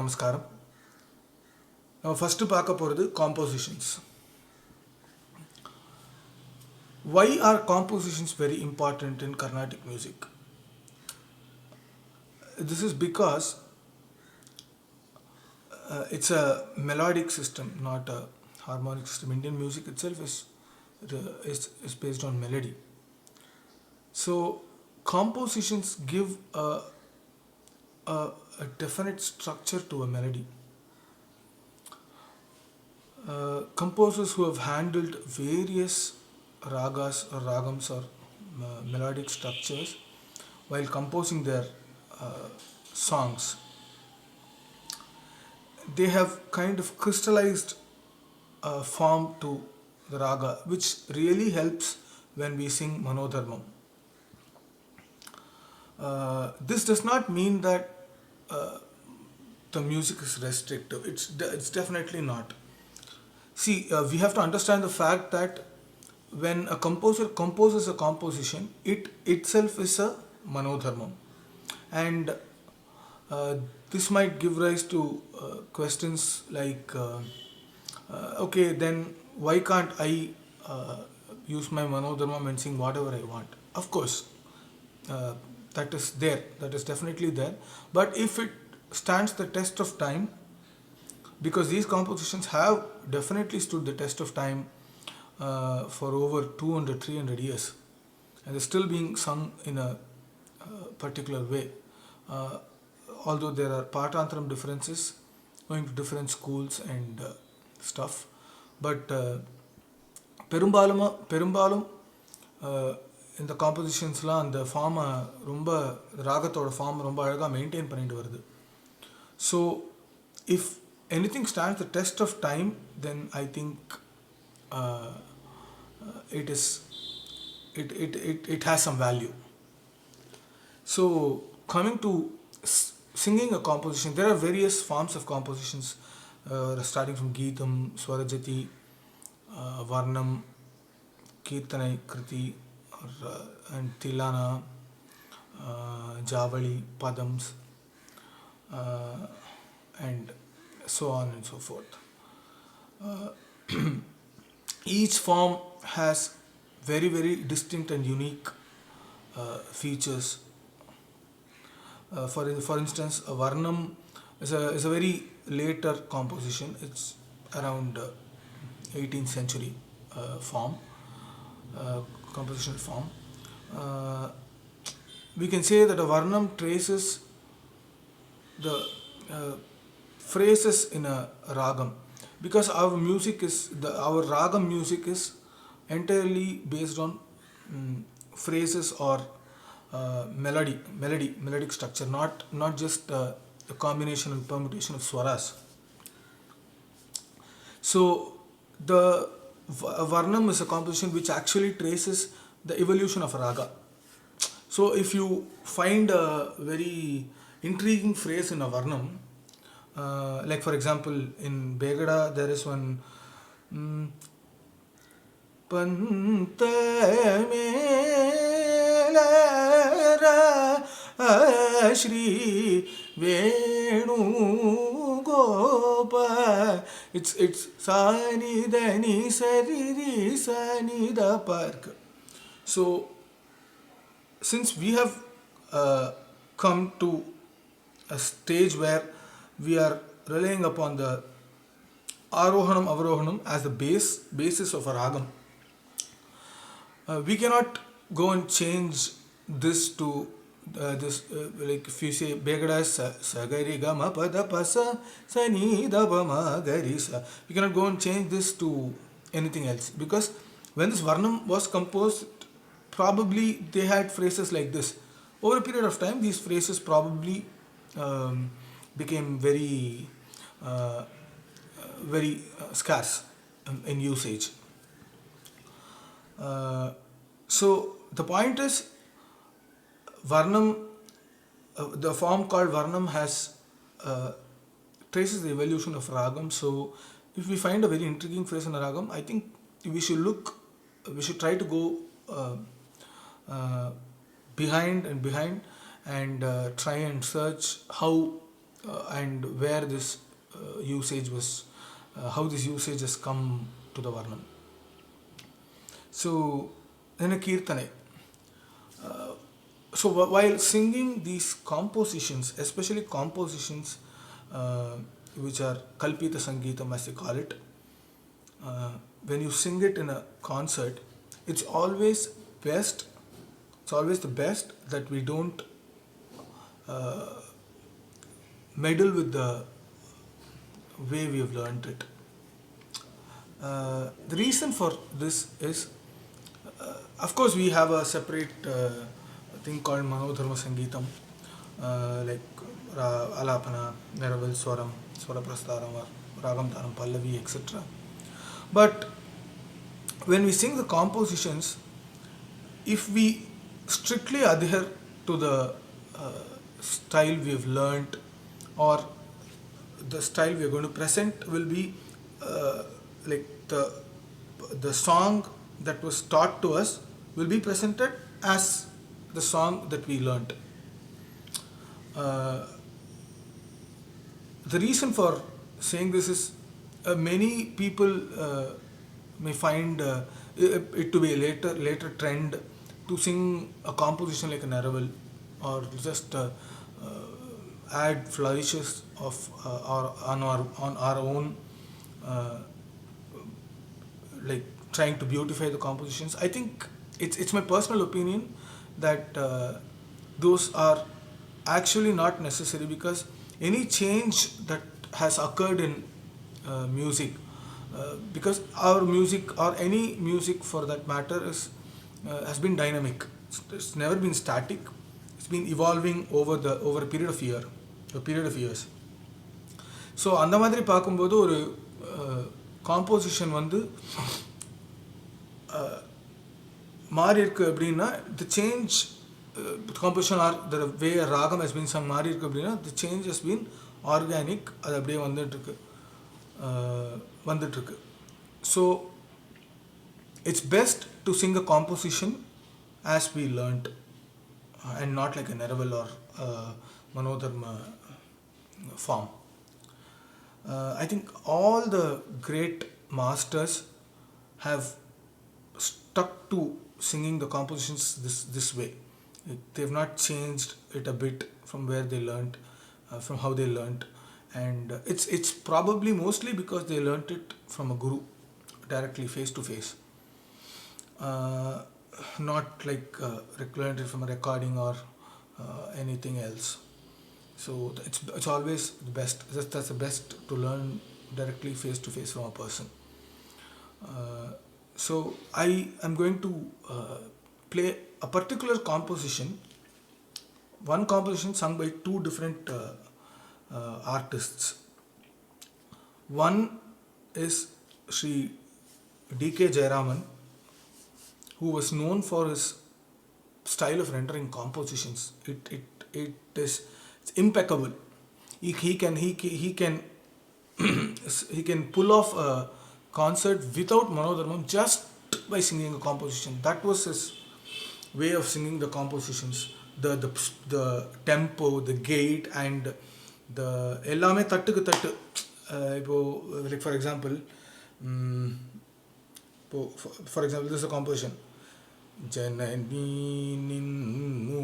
நமஸ்காரம். நம்ம ஃபஸ்ட்டு பார்க்க போகிறது compositions. Why are compositions very important in Carnatic music? This is because it's a melodic system, not a harmonic system. Indian music itself is based on melody. So compositions give a definite structure to a melody. Composers who have handled various ragas or ragams or melodic structures while composing their songs, they have kind of crystallized a form to the raga, which really helps when we sing Manodharmam. This does not mean that the music is restrictive. It's definitely not. See, we have to understand the fact that when a composer composes a composition, it itself is a Manodharmam. And this might give rise to questions like, okay, then why can't I use my Manodharmam and sing whatever I want? Of course, that is there. That is definitely there. But if it stands the test of time, because these compositions have definitely stood the test of time for over 200-300 years, and they're still being sung in a particular way, although there are Patantaram differences going to different schools and stuff. But பெரும்பாலும் இந்த காம்போசிஷன்ஸ்லாம் அந்த ஃபார்மை ரொம்ப ராகத்தோட form ரொம்ப அழகாக maintain பண்ணிட்டு வருது. So if anything stands the test of time, then I think it has some value. So coming to singing a composition, there are various forms of compositions, starting from Geetam, Swarajati, Varnam, Kirtanai, Kriti, and Tilana, Javali, Padams, and so on and so forth. Each form has very, very distinct and unique features. For instance, a Varnam is a very later composition. It's around 18th century form, compositional form. We can say that a Varnam traces the phrases in a ragam, because our ragam music is entirely based on phrases or melodic structure, not just a combination and permutation of swaras. So the Varnam is a composition which actually traces the evolution of a raga. So if you find a very intriguing phrase in a Varnam, like for example in Begada there is one Pantamelara Shri Venu Gopa. It's Sani Dani Sariri Sani Da Park. So since we have come to a stage where we are relying upon the Arohanam Avarohanam as the basis of a ragam, we cannot go and change this to this, like if you say Begada Sagari Gama Pada Pasa Sani Dabama Garisa, we cannot go and change this to anything else, because when this Varnam was composed, probably they had phrases like this. Over a period of time, these phrases probably became very scarce in usage. So the point is, Varnam, the form called Varnam has traces the evolution of ragam. So if we find a very intriguing phrase in a ragam, I think we should try to go behind and try and search how and where this usage was, how this usage has come to the Varnam. So, in a Kirtane, so while singing these compositions, especially compositions uh, which are Kalpita Sangeetam as they call it, uh, when you sing it in a concert, it's always best, it's always the best that we don't uh, meddle with the way we have learned it. The reason for this is, of course, we have a separate thing called Manodharma Sangeetam, like Alapana, Neraval, Swaram, Swara Prastaram, or Ragam Dhanam, Pallavi, etc. But when we sing the compositions, if we strictly adhere to the uh, style we have learnt, or the style we are going to present will be uh, like the song that was taught to us will be presented as the song that we learnt. Uh, the reason for saying this is, many people may find it to be a later trend to sing a composition like a Naraval, or just add flourishes of or on our own, uh, like trying to beautify the compositions. I think it's my personal opinion that those are actually not necessary, because any change that has occurred in music, because our music, or any music for that matter, is has been dynamic. It's never been static. It's been evolving over a period of years. So அந்த மாதிரி பார்க்கும்போது ஒரு composition வந்து மாறி இருக்கு அப்படின்னா, the change composition or the way ragam has been sung மாறி இருக்கு அப்படின்னா, the change has been organic. அது அப்படியே வந்துட்டுருக்கு. So it's best to sing a composition as we learned, and not like a Neraval or Manodharma form. I think all the great masters have stuck to singing the compositions this way. They've not changed it a bit from where they learnt, from how they learnt, and it's probably mostly because they learnt it from a guru, directly face to face. Not like learned it from a recording or anything else. So it's always the best. That's the best, to learn directly face to face from a person. So I am going to play a particular composition, one composition sung by two different artists. One is Sri D.K. Jayaraman, who was known for his style of rendering compositions. It is, it's impeccable. He can pull off a concert without Manodharmam just by singing a composition. That was his way of singing the compositions. The tempo, the gait, and the எல்லாமே தட்டுக்கு தட்டு. இப்போ like for example, for example, this is a composition. ಜನನಿ ನಿನ್ನು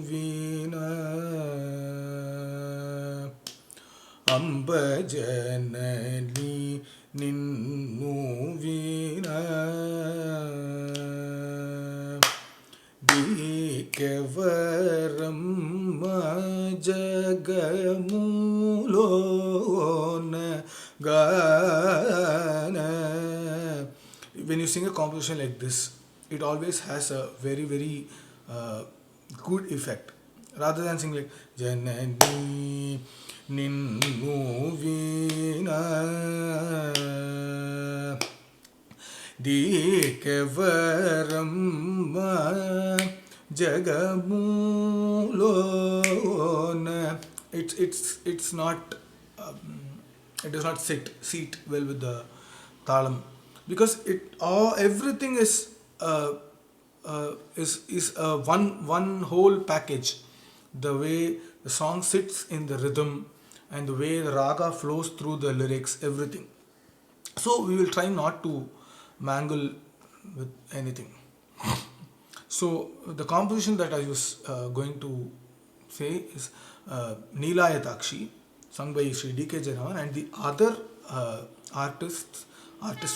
ವೀಣ ಅಂಬ ಜನನಿ ನಿನ್ನು ವೀಣ ದೀಕವರಮ್ಮ ಜಗಮೂಲೋನ ಗಾನ. When you sing a composition like this, it always has a very very good effect, rather than saying like Janani Ninnu Veena Dikevaramma Jagamulona. It's not it does not seat well with the talam, because everything is one whole package. The way the song sits in the rhythm, and the way the raga flows through the lyrics, everything. So we will try not to mangle with anything. So the composition that I was going to say is Neelayatakshi, sung by Sri D.K. Jayaraman, and the other artist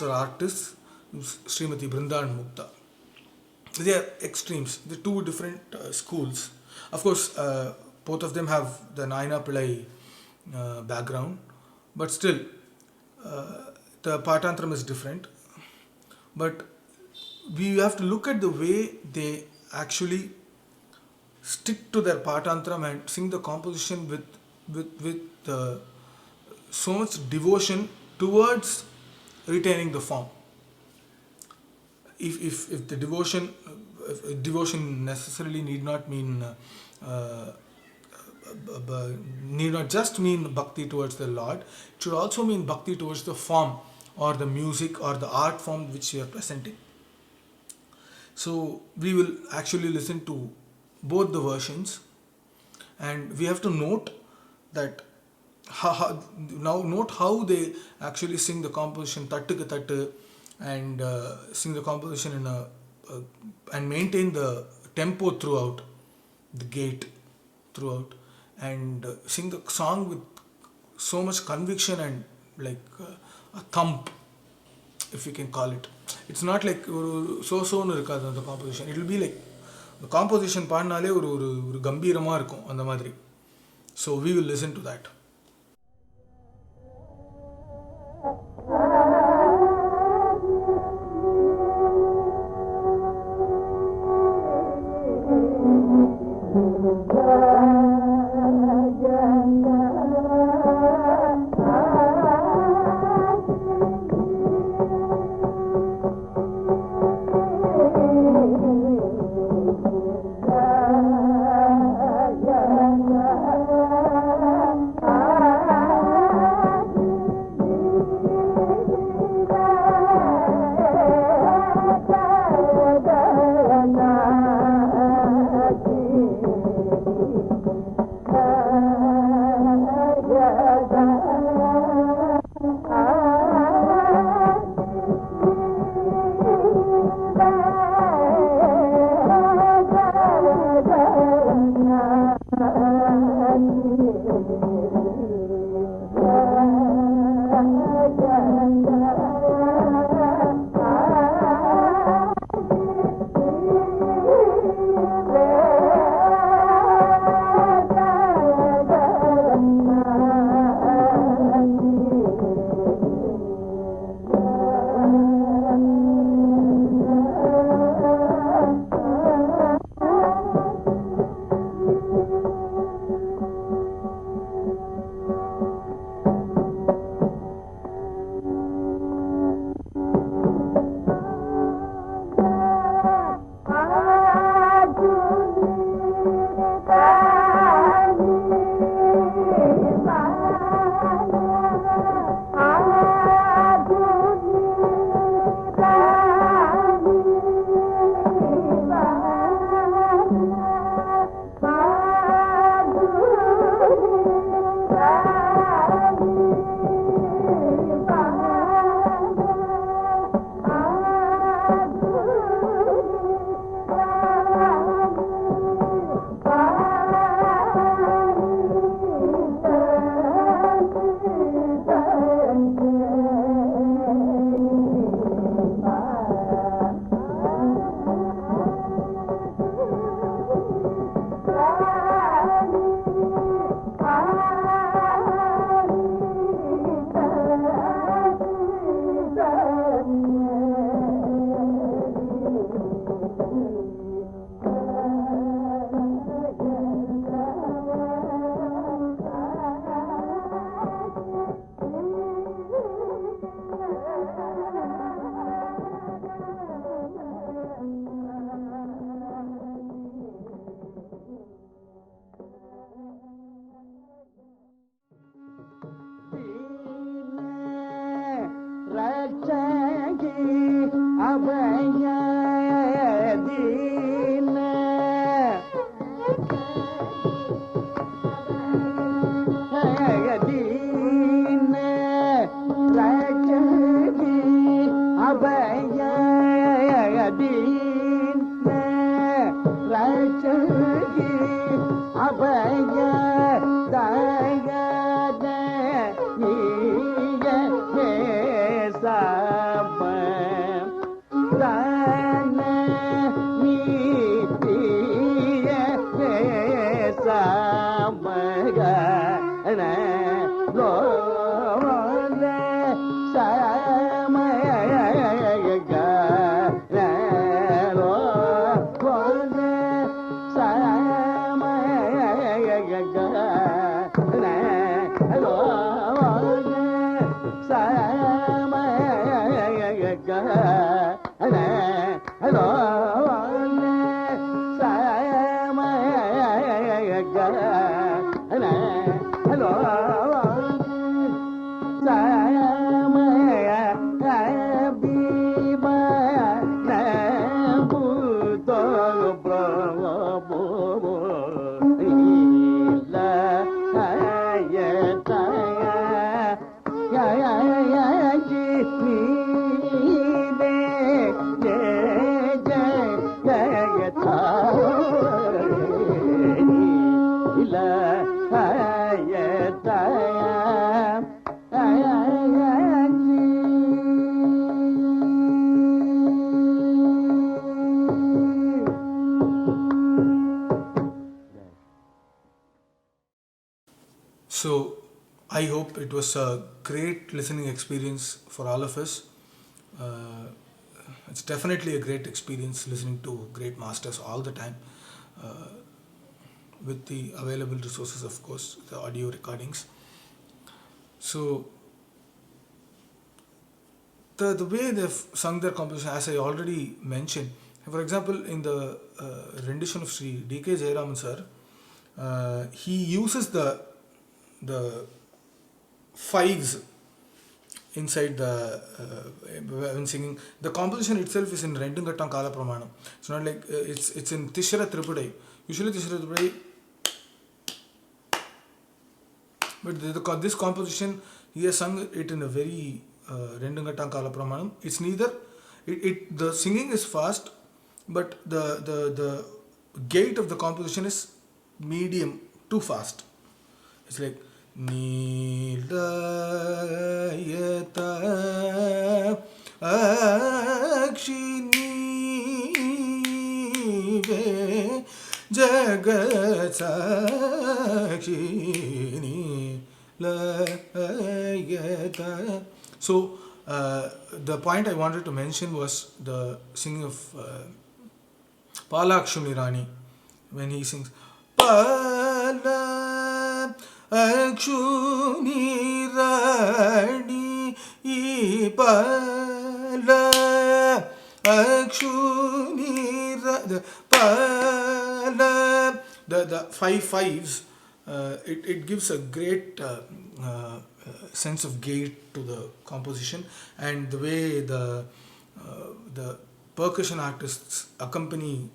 or artists, Srimati Brinda and Mukta. They are extremes. They're two different schools. Of course, both of them have the Naina Pillai background, but still, the Patantram is different. But we have to look at the way they actually stick to their Patantram and sing the composition with so much devotion towards retaining the form. If the devotion necessarily need not just mean bhakti towards the Lord, it should also mean bhakti towards the form or the music or the art form which you are presenting. So we will actually listen to both the versions, and we have to note that note how they actually sing the composition tattu ke tattu, and sing the composition in and maintain the tempo throughout, the gait throughout, and sing the song with so much conviction and like a thump, if you can call it. It's not like so-soன்னு இருக்காது அந்த composition. It will be like the composition பாடினாலே ஒரு கம்பீரமாக இருக்கும் அந்த மாதிரி. So we will listen to that. दीन रचगी अभय दया हे सब दान नीति हे सब गण लोल समय गण लोल समय गण लोल समय गण लोल समय गण लोल समय अभिमान बुद्धो प्रभु So, I hope it was a great listening experience for all of us. Uh, it's definitely a great experience listening to great masters all the time, uh, with the available resources, of course, the audio recordings. So, the way they've sung their composition, as I already mentioned, for example, in the rendition of Sri D.K. Jayaraman sir, he uses the fives inside the when singing. The composition itself is in Rendungattam Kala Pramanam. It's not like it's in Tishra Tripudai. Usually Tishra Tripudai, but this composition he has sung it in a very Rendungattam Kala Pramanam. It's neither the singing is fast, but the gait of the composition is medium too fast. It's like Nilayata Akshini Jagat Sakshini Layata. So the point I wanted to mention was the singing of Palakshmi Rani when he sings Pala Akshuni Rani Pala Akshuni Pala, the five fives, it gives a great sense of gait to the composition, and the way the percussion artists accompany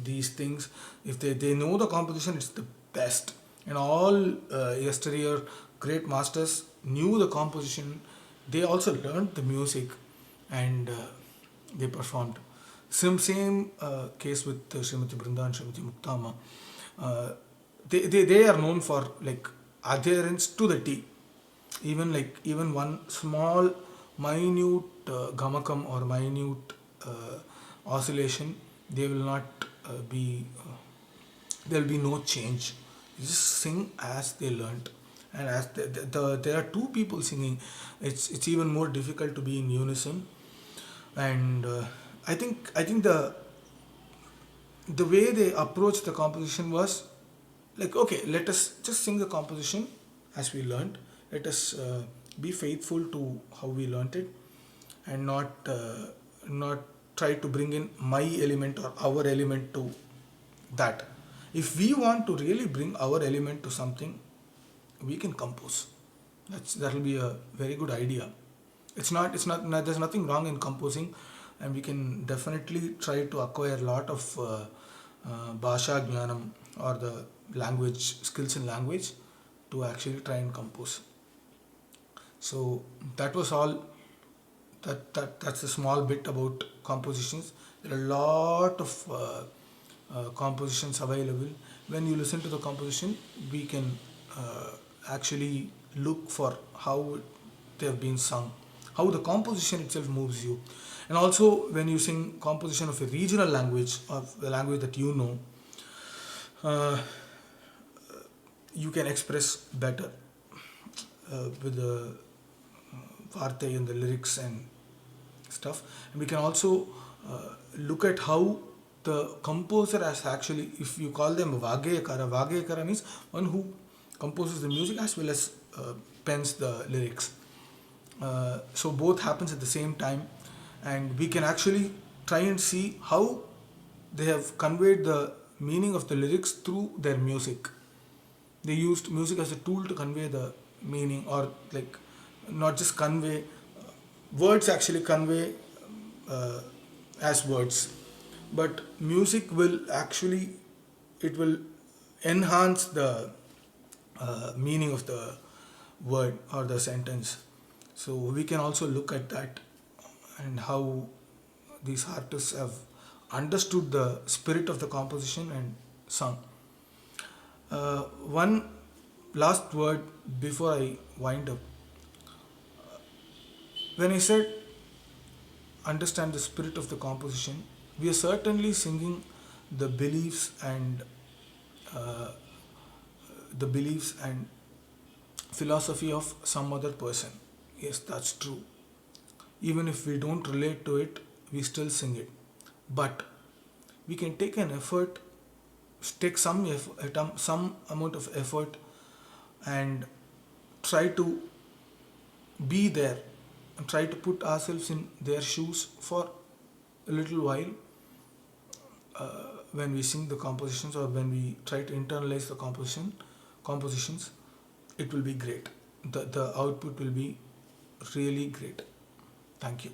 these things. If they know the composition, it's the best. And all yesteryear great masters knew the composition. They also learned the music, and they performed. Same case with Srimati Brinda and Srimati Muktama. They are known for like adherence to the T. Even one small minute gamakam or minute oscillation, they will not there will be no change. You just sing as they learnt, and as there are two people singing, it's even more difficult to be in unison. And I think the way they approached the composition was like, okay, let us just sing the composition as we learnt. Let us be faithful to how we learnt it, and not try to bring in my element or our element to that. If we want to really bring our element to something, we can compose. That will be a very good idea. It's not there's nothing wrong in composing, and we can definitely try to acquire a lot of bhasha jnanam, or the language skills in language, to actually try and compose. So that was all. That's a small bit about compositions. There are a lot of compositions available. When you listen to the composition, we can actually look for how they have been sung, how the composition itself moves you. And also, when you sing composition of a regional language, of the language that you know, uh, you can express better with the varte and the lyrics and stuff. And we can also look at how the composer has actually, if you call them Vagayakara means one who composes the music as well as pens the lyrics. So both happens at the same time, and we can actually try and see how they have conveyed the meaning of the lyrics through their music. They used music as a tool to convey the meaning, or like not just convey, words actually convey uh, as words, but music will actually, it will enhance the meaning of the word or the sentence. So we can also look at that, and how these artists have understood the spirit of the composition and sung. One last word before I wind up. When I said understand the spirit of the composition, we are certainly singing the beliefs and uh, philosophy of some other person. Yes, that's true. Even if we don't relate to it, we still sing it. But we can take an effort, take some amount of effort, and try to be there, and try to put ourselves in their shoes for a little while when we sing the compositions, or when we try to internalize the compositions. It will be great. The output will be really great. Thank you.